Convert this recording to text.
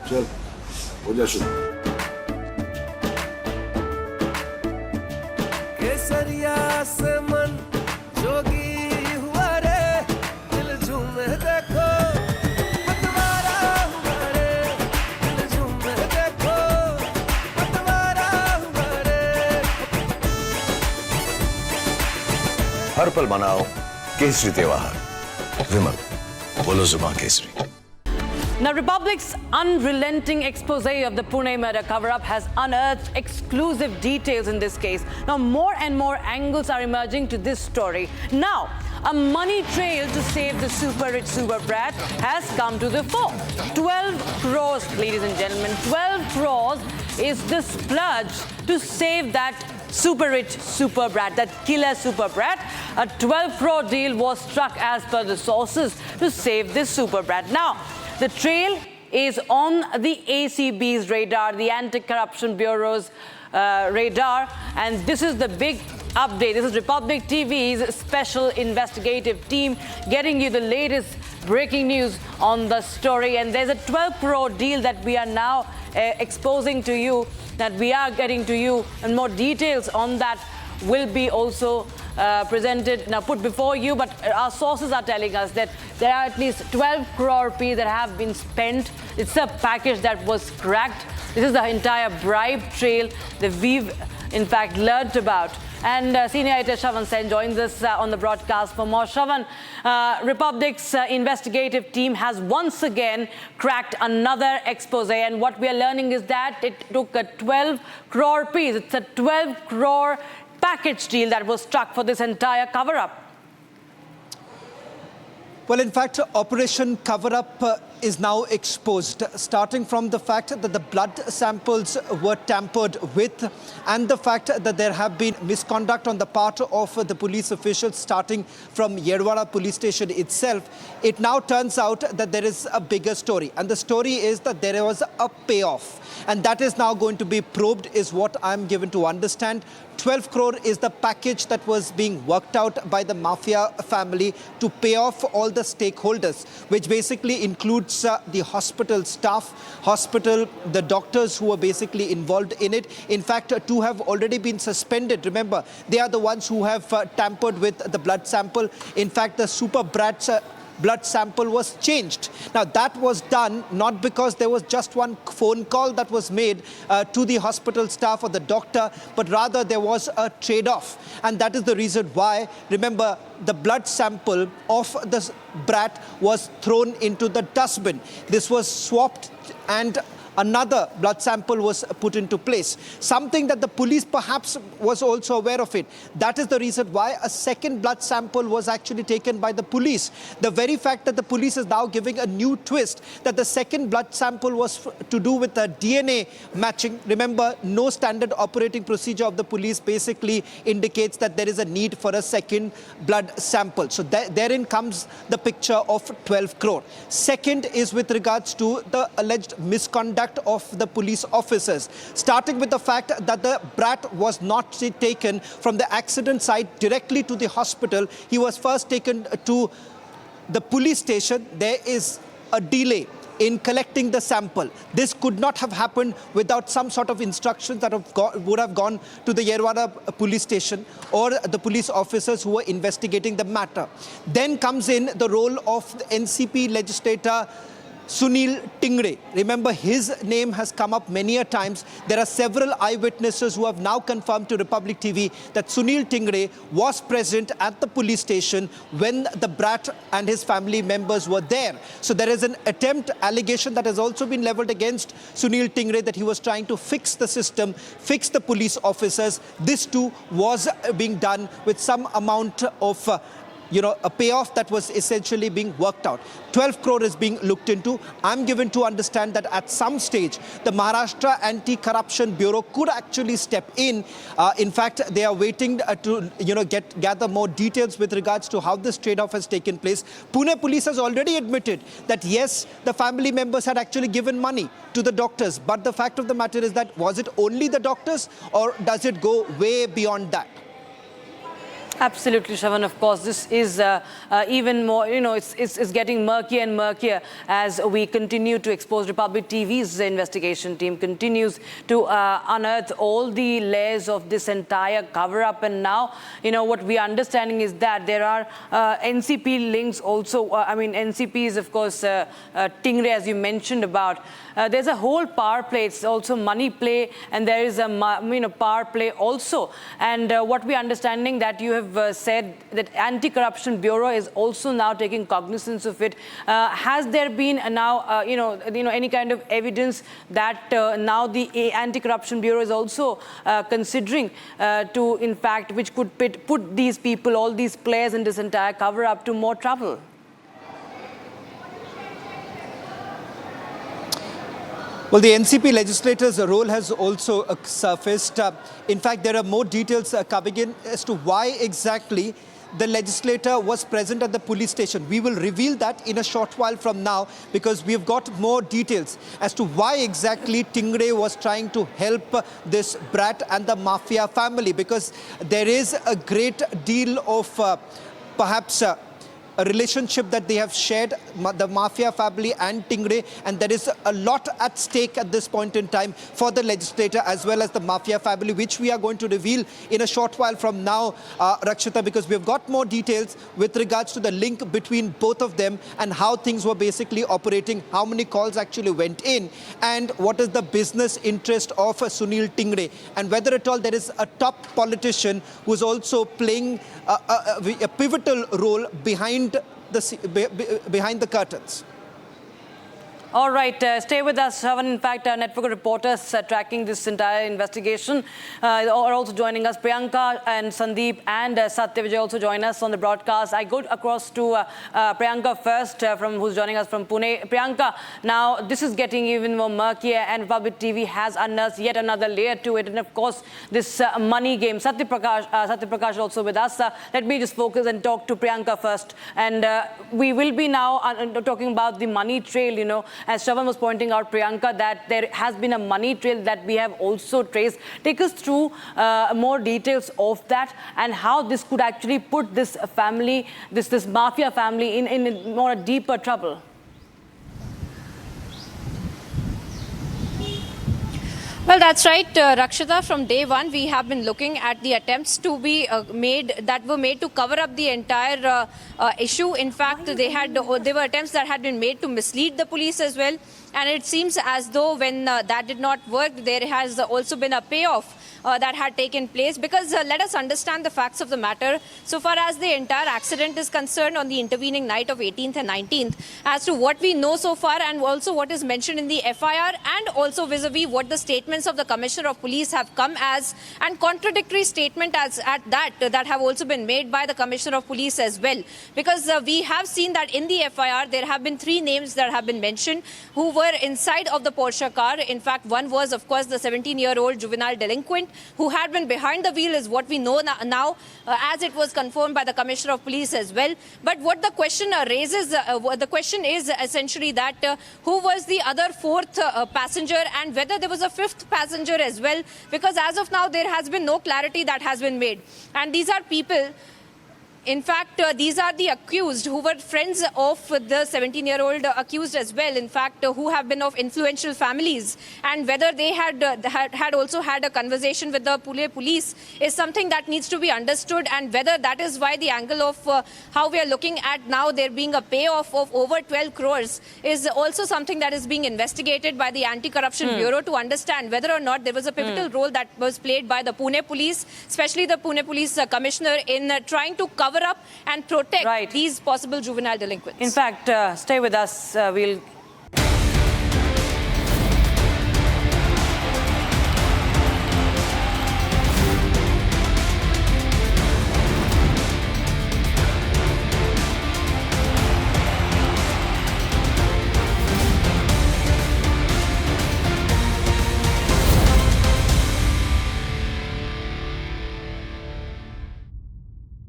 चल हो जा शुरू। केसरिया से मन जोगी हुआ रे, दिल झूमे देखो पतवारा हुआ रे, दिल झूमे देखो पतवारा हुआ रे। हर पल मनाओ केसरी त्योहार। विमल, बोलो जुबान Kesari. Now, Republic's unrelenting expose of the Pune murder cover-up has unearthed exclusive details in this case. Now, more and more angles are emerging to this story. Now, a money trail to save the super-rich super brat has come to the fore. 12 crores, ladies and gentlemen, 12 crores is the splurge to save that super-rich super brat, that killer super brat. A 12 crore deal was struck as per the sources to save this super brat. Now, the trail is on the ACB's radar, the Anti-Corruption Bureau's radar, and this is the big update. This is Republic TV's special investigative team getting you the latest breaking news on the story. And there's a 12 crore deal that we are now exposing to you, that we are getting to you, and more details on that will be also presented, now put before you, but our sources are telling us that there are at least 12 crore rupees that have been spent. It's a package that was cracked. This is the entire bribe trail that we've in fact learned about. And senior editor Shravan Sen joins us on the broadcast for more. Shravan, Republic's investigative team has once again cracked another expose, and what we are learning is that it took a 12 crore rupees. It's a 12 crore package deal that was struck for this entire cover-up. Well, in fact, Operation Cover-Up is now exposed, starting from the fact that the blood samples were tampered with and the fact that there have been misconduct on the part of the police officials, starting from Yerwada police station itself. It now turns out that there is a bigger story, and the story is that there was a payoff, and that is now going to be probed, is what I'm given to understand. 12 crore is the package that was being worked out by the mafia family to pay off all the stakeholders, which basically includes the hospital staff, the doctors who were basically involved in it. In fact, two have already been suspended. Remember, they are the ones who have tampered with the blood sample. In fact, the super brat's blood sample was changed. Now, that was done not because there was just one phone call that was made to the hospital staff or the doctor, but rather there was a trade-off. And that is the reason why, remember, the blood sample of the brat was thrown into the dustbin. This was swapped and another blood sample was put into place, something that the police perhaps was also aware of it. That is the reason why a second blood sample was actually taken by the police. The very fact that the police is now giving a new twist, that the second blood sample was to do with the DNA matching. Remember, no standard operating procedure of the police basically indicates that there is a need for a second blood sample. So therein comes the picture of 12 crore. Second is with regards to the alleged misconduct of the police officers, starting with the fact that the brat was not taken from the accident site directly to the hospital. He was first taken to the police station. There is a delay in collecting the sample. This could not have happened without some sort of instructions that would have gone to the Yerwada police station or the police officers who were investigating the matter. Then comes in the role of the NCP legislator Sunil Tingre. Remember, his name has come up many a times. There are several eyewitnesses who have now confirmed to Republic TV that Sunil Tingre was present at the police station when the brat and his family members were there. So there is an allegation that has also been leveled against Sunil Tingre, that he was trying to fix the system, fix the police officers. This too was being done with some amount of a payoff that was essentially being worked out. 12 crore is being looked into. I'm given to understand that at some stage, the Maharashtra Anti-Corruption Bureau could actually step in. In fact, they are waiting to gather more details with regards to how this trade-off has taken place. Pune police has already admitted that yes, the family members had actually given money to the doctors. But the fact of the matter is that, was it only the doctors, or does it go way beyond that? Absolutely, Shravan. Of course, this is even more, it's getting murkier and murkier as we continue to expose. Republic TV's investigation team continues to unearth all the layers of this entire cover-up. And now, what we are understanding is that there are NCP links also. NCP is, of course, Stingray, as you mentioned about. There's a whole power play. It's also money play, and there is a power play also. And what we are understanding that you have said that Anti-Corruption Bureau is also now taking cognizance of it. Has there been now, any kind of evidence that now the Anti-Corruption Bureau is also considering to, in fact, which could put these people, all these players in this entire cover-up to more trouble? Well, the NCP legislators' role has also surfaced. In fact, there are more details coming in as to why exactly the legislator was present at the police station. We will reveal that in a short while from now, because we've got more details as to why exactly Stingray was trying to help this Brat and the mafia family, because there is a great deal of perhaps a relationship that they have shared, the mafia family and Stingray, and there is a lot at stake at this point in time for the legislator as well as the mafia family, which we are going to reveal in a short while from now, Rakshita, because we've got more details with regards to the link between both of them and how things were basically operating, how many calls actually went in, and what is the business interest of Sunil Stingray, and whether at all there is a top politician who's also playing a pivotal role behind the curtains. All right, stay with us, Shravan. In fact, our network of reporters tracking this entire investigation are also joining us. Priyanka and Sandeep and Satya Vijay also join us on the broadcast. I go across to Priyanka first, who's joining us from Pune. Priyanka, now this is getting even more murkier, and Republic TV has unearthed yet another layer to it. And of course, this money game. Satya Prakash also with us. Let me just focus and talk to Priyanka first. And we will be now talking about the money trail, as Shravan was pointing out, Priyanka, that there has been a money trail that we have also traced. Take us through more details of that and how this could actually put this family, this mafia family in more deeper trouble. Well, that's right, Rakshita. From day one, we have been looking at the attempts to be made to cover up the entire issue. In fact, there were attempts that had been made to mislead the police as well. And it seems as though when that did not work, there has also been a payoff that had taken place, because let us understand the facts of the matter. So far as the entire accident is concerned on the intervening night of 18th and 19th, as to what we know so far and also what is mentioned in the FIR, and also vis-a-vis what the statements of the Commissioner of Police have come as, and contradictory statement as at that have also been made by the Commissioner of Police as well. Because we have seen that in the FIR there have been 3 names that have been mentioned who were inside of the Porsche car. In fact, one was, of course, the 17-year-old juvenile delinquent who had been behind the wheel, is what we know now, as it was confirmed by the Commissioner of Police as well. But what the question raises, the question is essentially that who was the other 4th passenger, and whether there was a 5th passenger as well, because as of now there has been no clarity that has been made. And these are people, in fact, these are the accused who were friends of the 17-year-old accused as well, in fact, who have been of influential families. And whether they had also had a conversation with the Pune police is something that needs to be understood, and whether that is why the angle of how we are looking at now there being a payoff of over 12 crores is also something that is being investigated by the Anti-Corruption Bureau to understand whether or not there was a pivotal role that was played by the Pune police, especially the Pune police commissioner, in trying to cover up and protect these possible juvenile delinquents. In fact, stay with us. We'll